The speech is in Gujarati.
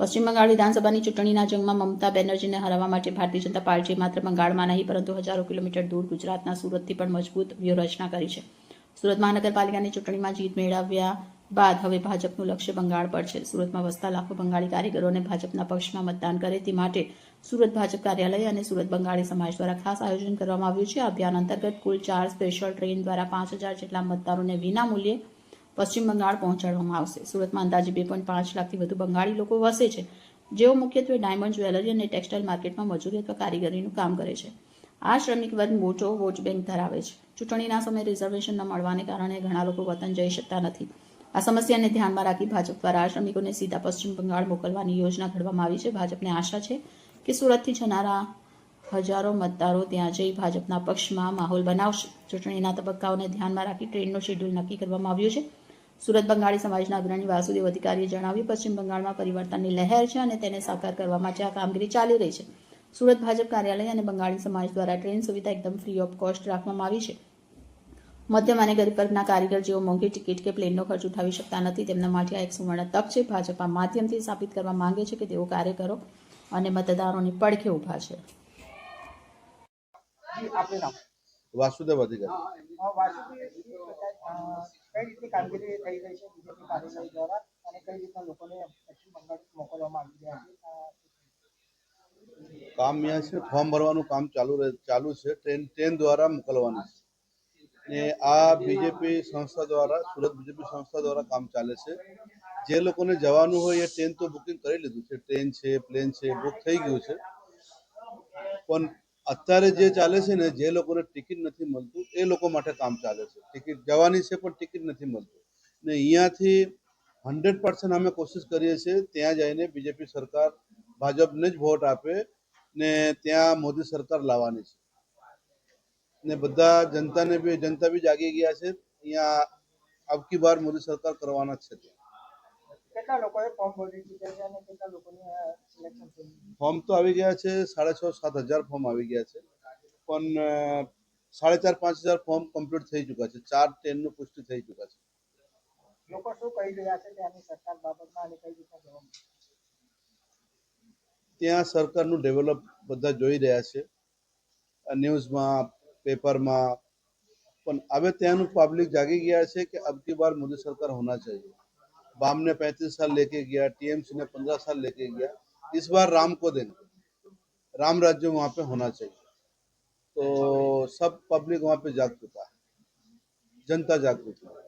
પશ્ચિમ બંગાળ વિધાનસભાની ચૂંટણીના જંગમાં મમતા બેનર્જીને હરાવવા માટે ભારતીય જનતા પાર્ટીએ માત્ર બંગાળમાં નહીં પરંતુ હજારો કિલોમીટર દૂર ગુજરાતના સુરતથી પણ મજબૂત વ્યૂહરચના કરી છે. સુરત મહાનગરપાલિકાની ચૂંટણીમાં જીત મેળવ્યા બાદ હવે ભાજપનું લક્ષ્ય બંગાળ પર છે. સુરતમાં વસતા લાખો બંગાળી કારીગરોને ભાજપના પક્ષમાં મતદાન કરે તે માટે સુરત ભાજપ કાર્યાલય અને સુરત બંગાળી સમાજ દ્વારા ખાસ આયોજન કરવામાં આવ્યું છે. આ અભિયાન અંતર્ગત કુલ 4 સ્પેશિયલ ટ્રેન દ્વારા 5000 જેટલા મતદારોને વિના મૂલ્યે પશ્ચિમ બંગાળ પહોંચાડવામાં આવશે. સુરતમાં અંદાજે 2.5 લાખથી વધુ બંગાળી લોકો વસે છે, જેઓ મુખ્યત્વે ડાયમંડ જ્વેલરી અને ટેક્સટાઇલ માર્કેટમાં મજૂરી અથવા કારીગરીનું કામ કરે છે. આ શ્રમિક વર્ગ મોટો વોટ બેંક ધરાવે છે. ચૂંટણીના સમયે રિઝર્વેશન ન મળવાને કારણે ઘણા લોકો વતન જઈ શકતા નથી. આ સમસ્યાને ધ્યાનમાં રાખી ભાજપ દ્વારા આ શ્રમિકોને સીધા પશ્ચિમ બંગાળ મોકલવાની યોજના ઘડવામાં આવી છે. ભાજપને આશા છે કે સુરતથી જનારા હજારો મતદારો ત્યાં જઈ ભાજપના પક્ષમાં માહોલ બનાવશે. ચૂંટણીના તબક્કાઓને ધ્યાનમાં રાખી ટ્રેનનું શેડ્યુલ નક્કી કરવામાં આવ્યું છે. સુરત બંગાળી સમાજના અગ્રણી વાસુદેવ અધિકારીએ જણાવ્યું, પશ્ચિમ બંગાળમાં પરિવર્તનની લહેર છે અને તેને સાકાર કરવા માટે આ કામગીરી ચાલી રહી છે. સુરત ભાજપ કાર્યાલય અને બંગાળી સમાજ દ્વારા ટ્રેન સુવિધા એકદમ ફ્રી ઓફ કોસ્ટ રાખવામાં આવી છે. મધ્યમ અને ગરીબ વર્ગના કારીગર જેઓ મોંઘી ટિકિટ કે પ્લેનનો ખર્ચ ઉઠાવી શકતા નથી, તેમના માટે આ એક સુવર્ણ તક છે. ભાજપ આ માધ્યમથી સાબિત કરવા માંગે છે કે તેઓ કાર્યકરો અને મતદારોની પડખે ઊભા છે. વાસુદેવ અધિકારી. કઈ રીતની કામગીરી થઈ રહી છે બીજેપી કાર્યાલય દ્વારા અને કઈ રીતના લોકોને પશ્ચિમ બંગાળ મોકલવામાં આવી રહ્યા છે? કામ અહીંયા છે, ફોર્મ ભરવાનું કામ ચાલુ છે, ટ્રેન દ્વારા મોકલવાનું છે. ને આ બીજેપી સંસ્થા દ્વારા, સુરત બીજેપી સંસ્થા દ્વારા કામ ચાલે છે. જે લોકોને જવાનું હોય એ ટ્રેન તો બુકિંગ કરી લીધું છે, ટ્રેન છે, પ્લેન છે, બુક થઈ ગયું છે. પણ અત્યારે જે ચાલે છે ને, જે લોકોને ટિકિટ નથી મળતું એ લોકો માટે કામ ચાલે છે. ટિકિટ જવાની છે પણ ટિકિટ નથી મળતું. ને અહીંયાથી 100% અમે કોશિશ કરીએ છીએ ત્યાં જઈને બીજેપી સરકાર, ભાજપને જ વોટ આપે ને ત્યાં મોદી સરકાર લાવવાની છે. ને બધા જનતા બી જાગી ગયા છે. અહીંયા અબકી બાર મોદી સરકાર કરવાના જ છે. કેટલા લોકોએ ફોર્મ ભરી દીધા છે અને કેટલા લોકોને સિલેક્શન થયું? ફોર્મ તો આવી ગયા છે, 6,500-7,000 ફોર્મ આવી ગયા છે. પણ 4,500-5,000 ફોર્મ કમ્પ્લીટ થઈ ચૂક્યા છે. 4 ટ્રેનનું પુષ્ટિ થઈ ચૂક્યા છે. લોકો શું કહી રહ્યા છે ત્યાંની સરકાર બાબતમાં અને કઈ રીતના જવાબ? ત્યાં સરકારનું ડેવલપ બધા જોઈ રહ્યા છે, ન્યૂઝમાં, પેપરમાં. પણ હવે ત્યાંનું પબ્લિક જાગી ગયા છે કે અબકી બાર મોદી સરકાર હોના चाहिए. बाम ने 35 साल लेके गया, टीएमसी ने 15 साल लेके गया. इस बार राम को देंगे, राम राज्य वहाँ पे होना चाहिए. तो सब पब्लिक वहाँ पे जाग चुका है, जनता जाग चुकी है.